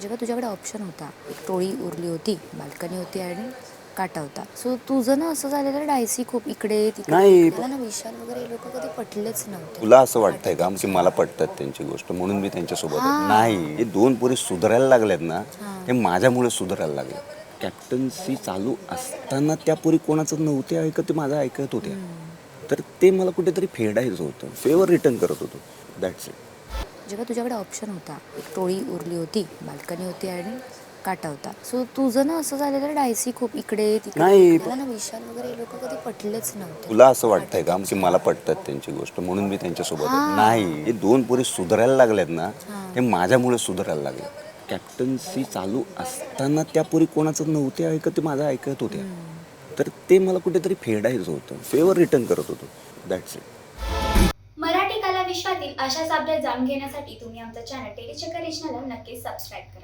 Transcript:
जेव्हा तुझ्याकडे ऑप्शन होता, एक टोळी उरली होती, बाल्कनी होती आणि काटा होता. सो तुझं ना असं झालेलं डायसी खूप इकडे तिकडे. नाही. मला ना विशाल वगैरे हे लोक कधी पटलेच नव्हते. तुला असं वाटतंय का की मला पटतात त्यांची गोष्ट म्हणून मी त्यांच्यासोबत आहे? हां. नाही, हे दोन पोरी सुधारायला लागल्यात ना, हे माझ्यामुळे सुधारायला लागले. कॅप्टन्सी चालू असताना त्या पोरी कोणाचं नव्हते ऐकत, ते माझं ऐकत होत्या. तर ते मला कुठेतरी फेडायचं होतं, फेवर रिटर्न करत होतो. That's it. जेव्हा तुझ्याकडे ऑप्शन होता, एक टोळी उरली होती, बाल्कनी होती आणि काटा होता. सो तुझं ना असं झालेलं डायसी खूप इकडे तिकडे. नाही. मला ना विशाल वगैरे हे लोक कधी पटलेच नव्हते. तुला असं वाटतंय का की मला पटतात त्यांची गोष्ट म्हणून मी त्यांच्यासोबत आहे? नाही, हे दोन पोरी सुधारायला लागल्यात ना, हे माझ्यामुळे सुधारायला लागले. कॅप्टन्सी चालू असताना त्या पोरी कोणाचं नव्हते ऐकत, ते माझं ऐकत होत्या. तर ते मला कुठेतरी फेडायचं होतं, फेवर रिटर्न करत होतो. That's it. मराठी कला विश्वातील अशाच अपडेट जाणून घेण्यासाठी तुम्ही आमचं चॅनल टेलीचक्कर रिजनला नक्कीच सबस्क्राईब करा.